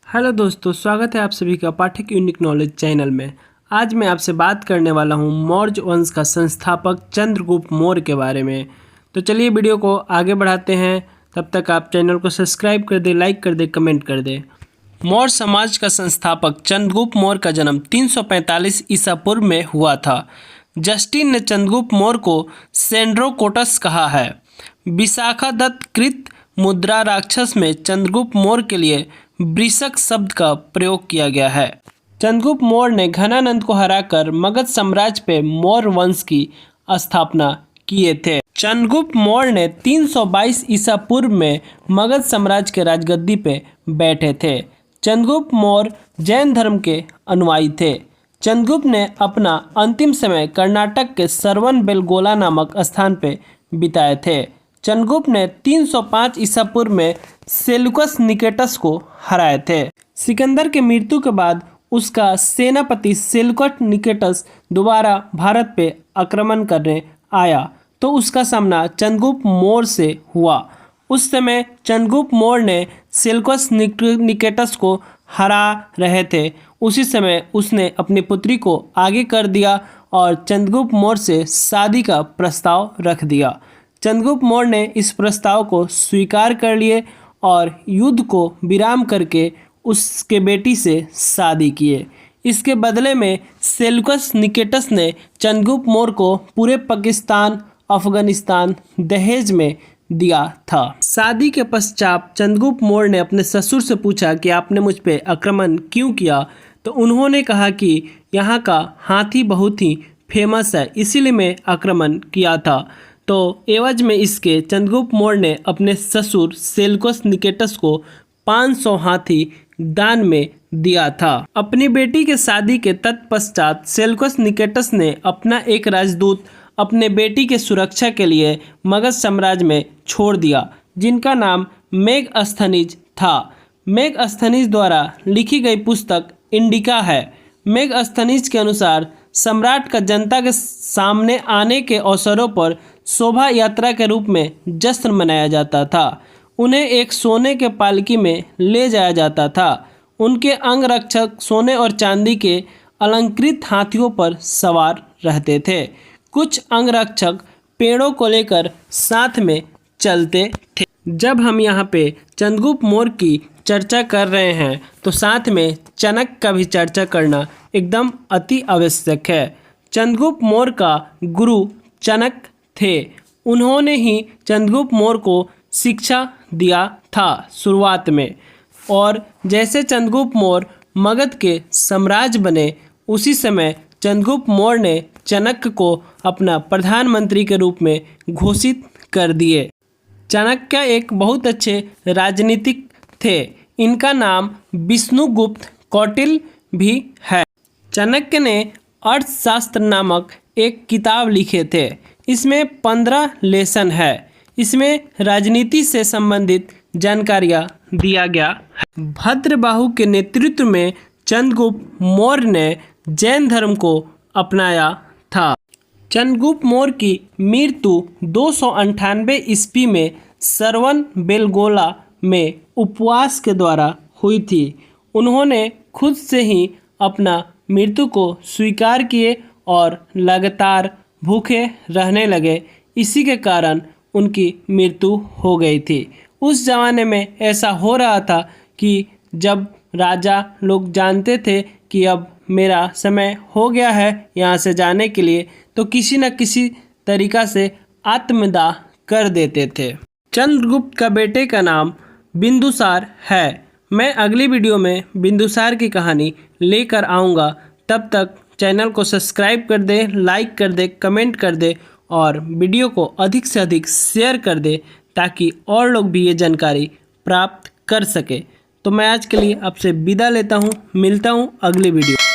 Hello दोस्तों, स्वागत है आप सभी का पाठक यूनिक नॉलेज चैनल में। आज मैं आपसे बात करने वाला हूं मौर्य वंश का संस्थापक चंद्रगुप्त मौर्य के बारे में। तो चलिए वीडियो को आगे बढ़ाते हैं। तब तक आप चैनल को सब्सक्राइब कर दें, लाइक कर दें, कमेंट कर दें। मौर्य समाज का संस्थापक चंद्रगुप्त मौर्य का जन्म 345 ईसा पूर्व में हुआ था। जस्टिन ने चंद्रगुप्त मौर्य को सेंड्रोकोटस कहा है। विशाखादत्त कृत मुद्रा राक्षस में चंद्रगुप्त मौर्य के लिए वृषक शब्द का प्रयोग किया गया है। चंद्रगुप्त मौर्य ने घनानंद को हराकर मगध साम्राज्य पे मौर्य वंश की स्थापना किए थे। चंद्रगुप्त मौर्य ने 322 ईसा पूर्व में मगध साम्राज्य के राजगद्दी पे बैठे थे। चंद्रगुप्त मौर्य जैन धर्म के अनुयायी थे। चंद्रगुप्त ने अपना अंतिम समय कर्नाटक के श्रवण बेलगोला नामक स्थान पे बिताए थे। चंद्रगुप्त ने 305 ईसा पूर्व में सेल्यूकस निकेटस को हराए थे। सिकंदर के मृत्यु के बाद उसका सेनापति सेल्यूकस निकेटस दोबारा भारत पे आक्रमण करने आया तो उसका सामना चंद्रगुप्त मौर्य से हुआ। उस समय चंद्रगुप्त मौर्य ने सेल्यूकस निकेटस को हरा रहे थे। उसी समय उसने अपनी पुत्री को आगे कर दिया और चंद्रगुप्त मौर्य से शादी का प्रस्ताव रख दिया। चंद्रगुप्त मौर्य ने इस प्रस्ताव को स्वीकार कर लिए और युद्ध को विराम करके उसके बेटी से शादी किए। इसके बदले में सेल्यूकस निकेटस ने चंद्रगुप्त मौर्य को पूरे पाकिस्तान, अफगानिस्तान दहेज में दिया था। शादी के पश्चात चंद्रगुप्त मौर्य ने अपने ससुर से पूछा कि आपने मुझ पे आक्रमण क्यों किया, तो उन्होंने कहा कि यहाँ का हाथी बहुत ही फेमस है, इसीलिए मैं आक्रमण किया था। तो एवज में इसके चंद्रगुप्त मौर्य ने अपने ससुर सेल्यूकस निकेटस को 500 हाथी दान में दिया था। अपनी बेटी के शादी के तत्पश्चात सेल्यूकस निकेटस ने अपना एक राजदूत अपने बेटी के सुरक्षा के लिए मगध साम्राज्य में छोड़ दिया, जिनका नाम मेगस्थनीज था। मेगस्थनीज द्वारा लिखी गई पुस्तक इंडिका है। मेगस्थनीज के अनुसार सम्राट का जनता के सामने आने के अवसरों पर शोभा यात्रा के रूप में जश्न मनाया जाता था। उन्हें एक सोने के पालकी में ले जाया जाता था। उनके अंगरक्षक सोने और चांदी के अलंकृत हाथियों पर सवार रहते थे। कुछ अंगरक्षक पेड़ों को लेकर साथ में चलते थे। जब हम यहाँ पे चंद्रगुप्त मौर्य की चर्चा कर रहे हैं तो साथ में चाणक्य का भी चर्चा करना एकदम अति आवश्यक है। चंद्रगुप्त मौर्य का गुरु चाणक्य थे। उन्होंने ही चंद्रगुप्त मौर्य को शिक्षा दिया था शुरुआत में। और जैसे चंद्रगुप्त मौर्य मगध के साम्राज्य बने, उसी समय चंद्रगुप्त मौर्य ने चाणक्य को अपना प्रधानमंत्री के रूप में घोषित कर दिए। चाणक्य एक बहुत अच्छे राजनीतिक थे। इनका नाम विष्णुगुप्त कौटिल्य भी है। चाणक्य ने अर्थशास्त्र नामक एक किताब लिखे थे। इसमें 15 लेसन है। इसमें राजनीति से संबंधित जानकारियाँ दिया गया है। भद्रबाहु के नेतृत्व में चंद्रगुप्त मौर्य ने जैन धर्म को अपनाया था। चंद्रगुप्त मौर्य की मृत्यु 298 ईस्वी में श्रवण बेलगोला में उपवास के द्वारा हुई थी। उन्होंने खुद से ही अपना मृत्यु को स्वीकार किए और लगातार भूखे रहने लगे। इसी के कारण उनकी मृत्यु हो गई थी। उस ज़माने में ऐसा हो रहा था कि जब राजा लोग जानते थे कि अब मेरा समय हो गया है यहाँ से जाने के लिए, तो किसी न किसी तरीक़ा से आत्मदाह कर देते थे। चंद्रगुप्त का बेटे का नाम बिंदुसार है। मैं अगली वीडियो में बिंदुसार की कहानी लेकर आऊँगा। तब तक चैनल को सब्सक्राइब कर दे, लाइक कर दे, कमेंट कर दे और वीडियो को अधिक से अधिक शेयर कर दे, ताकि और लोग भी ये जानकारी प्राप्त कर सके। तो मैं आज के लिए आपसे विदा लेता हूँ। मिलता हूँ अगली वीडियो।